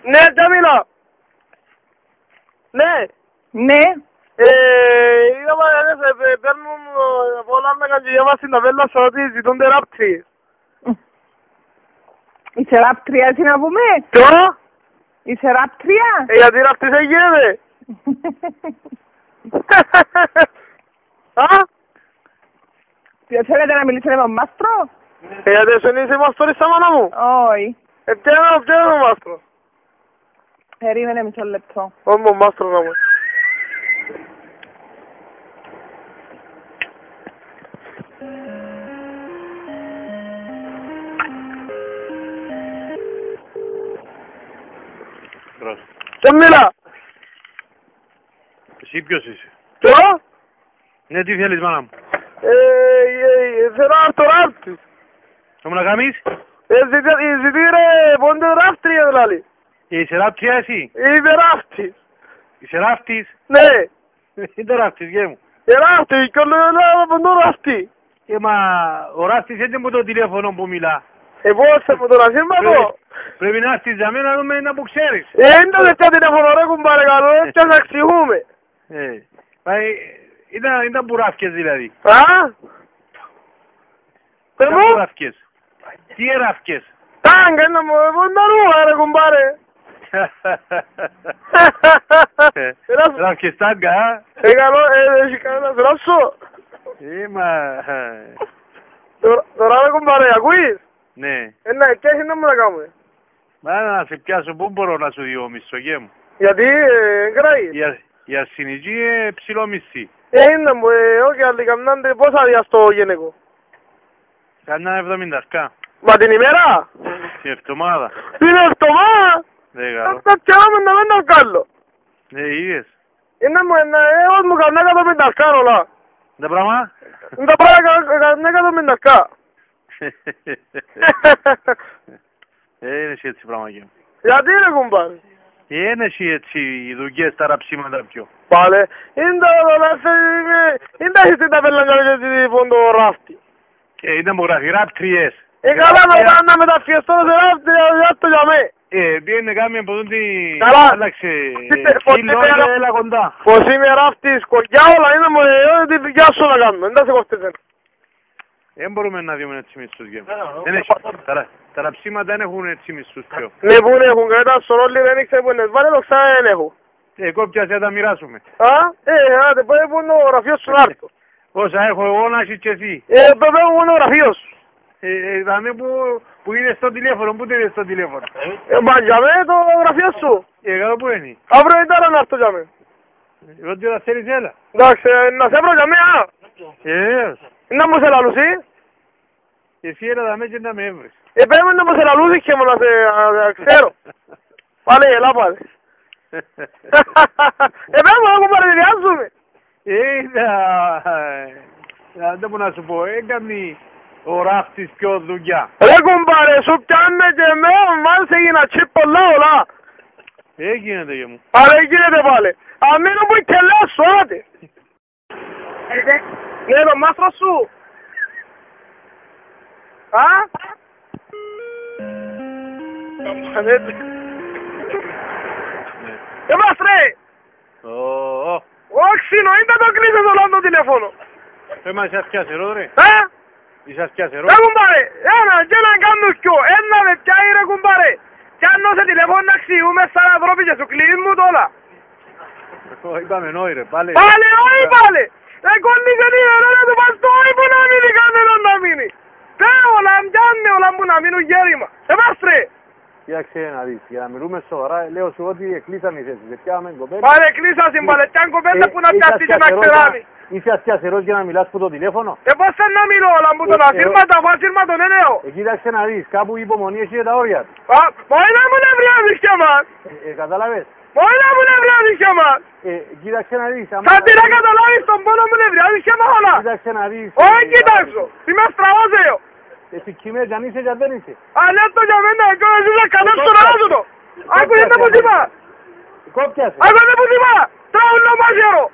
Ναι, Τζαμίλα. Ναι. Ναι. Παίρνουν πολλά να κάνουν γεύμα στην ταβέλα σου ότι ζητούνται ράπτριες. Είσαι ράπτρια έτσι να πούμε. Ποιο? Είσαι ράπτρια. Γιατί ράπτριες έγινε. Α? Ποιος θέλετε να μιλήσετε με τον μάστρο. Γιατί εσύ είσαι μάστορης στα μάνα μου. Όχι. Ποιο είναι ο μάστρος. Περίμενε μισό λεπτό. Όχι ο μάστρος να μου. Ποιον μιλά. Εσύ ποιος είσαι. Ποιο? Ναι, τι θέλεις μάνα μου. Θέλω να έρθω ράπτης. Θα μου να κάνεις. Ζητή ρε πόντε ράφτρια δηλαδή. Είσαι ράπτια εσύ. Είμαι ράφτης. Είσαι ράφτης. Ναι. Είναι ράφτης γε μου. Ράφτη και όλο λέω πόντο ράφτη. Μα ο ράφτης έτσι με το τηλέφωνο που μιλά. Πώς σε φωτορασί σύμβατο. Πρέπει να έρθεις για μένα να δούμε να που ξέρεις. Είναι το δευτιά τηλέφωνο ρε κουμπάρε καλό, έτσι να εξηγούμε. Ήταν μπουράφκες δηλαδή. Α? Ήταν μπουράφκες. Τι εράφκες. Τάγκα να μου πονταρούα ρε κουμπάρε. Ράφκες τάγκα. Καλό, έχει κανένα θράσο. Τώρα ρε κουμπάρε, ακούεις. Ναι. Και έχει να μου να κάνουμε. Να σε πιάσω, πού μπορώ να σου διώ μισό γε μου. Γιατί κράεις. Η αρσενική ψηλό μισή. Είναι μου, όχι άλλοι καμνάντε πόσα διά στο γενικό. Κανένα 70. Μα την ημέρα. Την εβδομάδα. Την εβδομάδα. Δεν καλό. Θα πιάμε να μην το κάνω. Ναι, είδες. Είναι μου, εγώ μου κανένα 150 όλα. Τα πράγμα. Τα πράγματα κανένα 150. Είναι εσύ έτσι πράγμα γε μου. Γιατί ρε κουμπάρε. Είναι εσύ έτσι οι δουλειές τα ραψίματα πιο. Πάλε, είναι τα έχεις τα πελάνια και πόντο ράφτη. Ήταν που γράφει ράπτριες. Καλά να μεταφιεστώ σε ράφτη, για το για με. Πήγαινε κάμια από τον τι άλλαξε. Έλα κοντά. Πως είμαι ράφτης, κοριά όλα είναι μου, τη δουλειά σου να κάνουμε, δεν τα σε κόφτεσαι. Δεν μπορούμε να δούμε έτσι μισθούς γε. Τα ραψίματα δεν έχουν έτσι μισθούς πιο. Ναι που δεν έχουν, κατά σωρόλοι δεν ήξερε που είναι, βάλε το ξανά δεν έχω. Εγώ πια θα τα μοιράσουμε. Άντε πάει που είναι ο γραφείος σου να έρθω. Όσα έχω εγώ να έχεις και εσύ. Πρέπει που είναι ο γραφείος σου. Δάμε που είδες στο τηλέφωνο, πού το είδες στο τηλέφωνο. Μα για μέ το γραφείο σου. Εγώ πού είναι. Αύριο ήταν να έρθω για μέ. Εγώ τι θα θέλεις έλα. Εντάξει, να σε βρω για μέ, α. Να μου σε λαλουσί. Εσύ έλα δάμε και να με έβρεις. Πρέπει να μου σε λαλούσι και μου να σε ξέρω. Πάλε, έλα πάλε. Πρέπει να μου παρεδιάζουμε. Δεν μπορώ να σου πω, έκανε ο ράφτης πιο δουλειά. Ρε κουμπάρε, σου πιάνε και με μάλ σε γίνα τσι πολλά όλα. Γίνεται για μου. Άρα γίνεται πάλι. Αμήνω που και λέω σου, άντε. Ναι, το μάστρο σου. Α? Μάστρε. Όχι, νοήτα το κλείσες όλο το τηλέφωνο. Μα είσαι ασκιάσαι ρε. Είσαι ασκιάσαι ρε. Ρε κουμπάρε, ένα και να κάνω πιο, ένα με πιάει ρε κουμπάρε. Κι αν σε τηλέφωνο να ξιούμε σαν ανθρώποι και σου κλείνουν μου τώρα. Είπαμε νόη ρε, πάλι. Πάλι, όχι πάλι. Κόλλη και τι ρε του πας το όχι που να μείνει κανέναν να μείνει. Όλα μοιάνε όλα που να μείνουν γέρημα. Μάστρε. Κοίταξε να δεις, για να μιλούμε σοβαρά, λέω σου ότι εκλείσαν οι θέσεις, πιάμε κοπέλα. Πάλι εκλείσαν την παλαιτιάν κοπέλα που να πιαστεί και να ξεράνει. Είσαι ασκιασερός για να μιλάς που το τηλέφωνο. Πώς θα να μιλώ όλα που τον αφήρματα, αφού αφήρματον είναι νέο. Κοίταξε να δεις, κάπου η υπομονή έχει τα όρια. Μπορεί να μου νευριάζεις και μας. Κατάλαβες. Μπορεί να μου νευριάζεις και μας. Κοίταξε να δεις. Θα τι να καταλάβεις τον πόνο μου νευριάζεις και μας όλα. Κοίταξε να δεις. Όχι κοιτάξω, είμαι στραβάζειο. Εσύ κυμές αν είσαι και δεν είσαι. Αλλά το για μένα, εγώ ζήσα κανένας στον αράζω το. Άκουσες που είπα. Κόπιασε. Άκουσες που είπα. Τραούλο μάζερο.